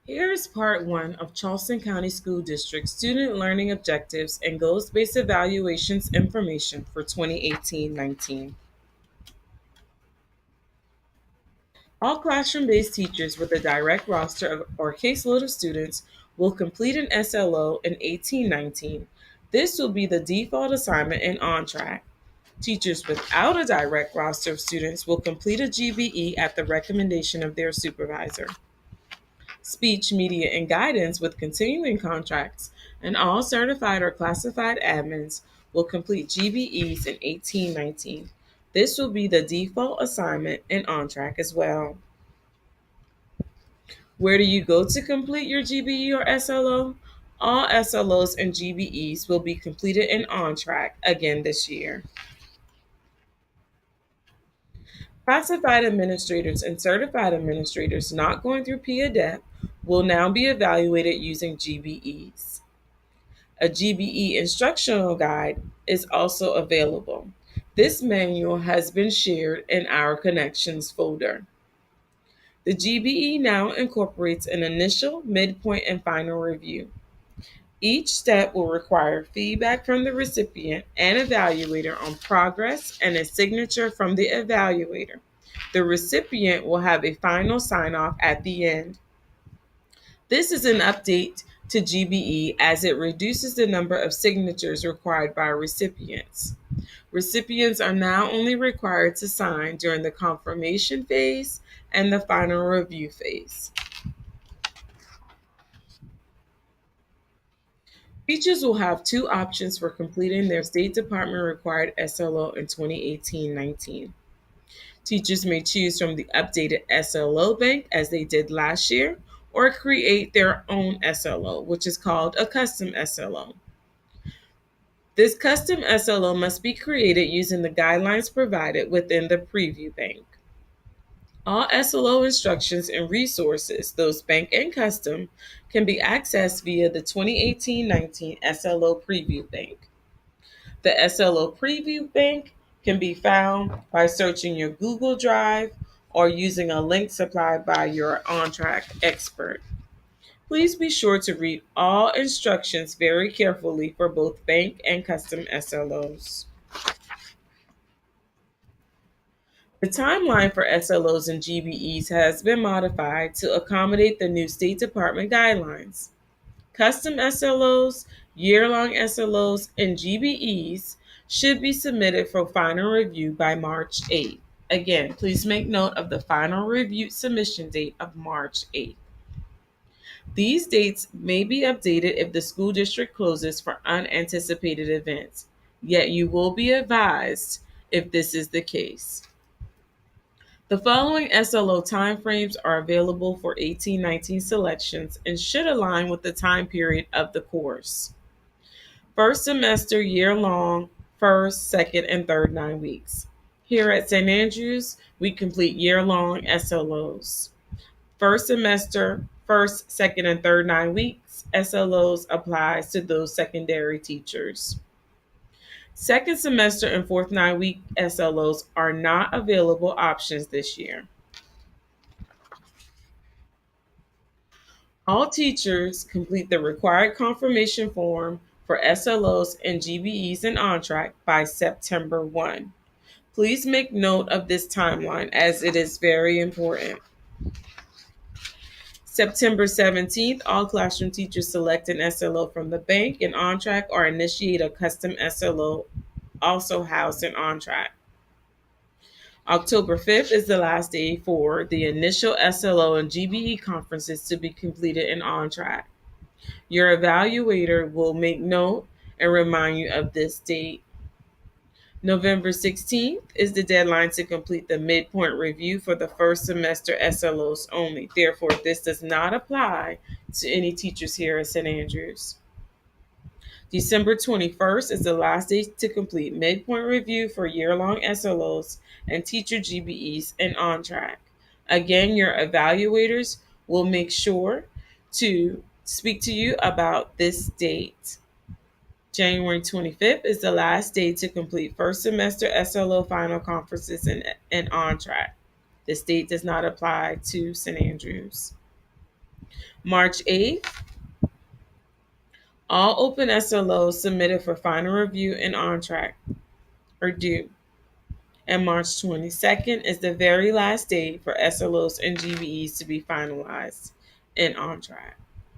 Here is part one of Charleston County School District Student Learning Objectives and Goals Based Evaluations information for 2018-19. All classroom-based teachers with a direct roster or caseload of students will complete an SLO in 18-19. This will be the default assignment in OnTrack. Teachers without a direct roster of students will complete a GBE at the recommendation of their supervisor. Speech, media, and guidance with continuing contracts, and all certified or classified admins will complete GBEs in 18-19. This will be the default assignment in OnTrack as well. Where do you go to complete your GBE or SLO? All SLOs and GBEs will be completed in OnTrack again this year. Classified administrators and certified administrators not going through PIADEP will now be evaluated using GBEs. A GBE instructional guide is also available. This manual has been shared in our Connections folder. The GBE now incorporates an initial, midpoint, and final review. Each step will require feedback from the recipient and evaluator on progress and a signature from the evaluator. The recipient will have a final sign off at the end. This is an update to GBE as it reduces the number of signatures required by recipients. Recipients are now only required to sign during the confirmation phase and the final review phase. Teachers will have two options for completing their State Department required SLO in 2018-19. Teachers may choose from the updated SLO bank as they did last year, or create their own SLO, which is called a custom SLO. This custom SLO must be created using the guidelines provided within the preview bank. All SLO instructions and resources, those bank and custom, can be accessed via the 2018-19 SLO Preview Bank. The SLO Preview Bank can be found by searching your Google Drive or using a link supplied by your OnTrack expert. Please be sure to read all instructions very carefully for both bank and custom SLOs. The timeline for SLOs and GBEs has been modified to accommodate the new State Department guidelines. Custom SLOs, year-long SLOs, and GBEs should be submitted for final review by March 8th. Again, please make note of the final review submission date of March 8th. These dates may be updated if the school district closes for unanticipated events, yet you will be advised if this is the case. The following SLO timeframes are available for 18-19 selections and should align with the time period of the course. First semester year-long, first, second, and third 9 weeks. Here at St. Andrews, we complete year-long SLOs. First semester, first, second, and third 9 weeks, SLOs applies to those secondary teachers. Second semester and fourth 9-week SLOs are not available options this year. All teachers complete the required confirmation form for SLOs and GBEs in OnTrack by September 1. Please make note of this timeline as it is very important. September 17th, all classroom teachers select an SLO from the bank in OnTrack or initiate a custom SLO also housed in OnTrack. October 5th is the last day for the initial SLO and GBE conferences to be completed in OnTrack. Your evaluator will make note and remind you of this date. November 16th is the deadline to complete the midpoint review for the first semester SLOs only. Therefore, this does not apply to any teachers here at St. Andrews. December 21st is the last day to complete midpoint review for year-long SLOs and teacher GBEs in OnTrack. Again, your evaluators will make sure to speak to you about this date. January 25th is the last day to complete first semester SLO final conferences in OnTrack. This date does not apply to St. Andrews. March 8th, all open SLOs submitted for final review and on track are due. And March 22nd is the very last date for SLOs and GBEs to be finalized and on track.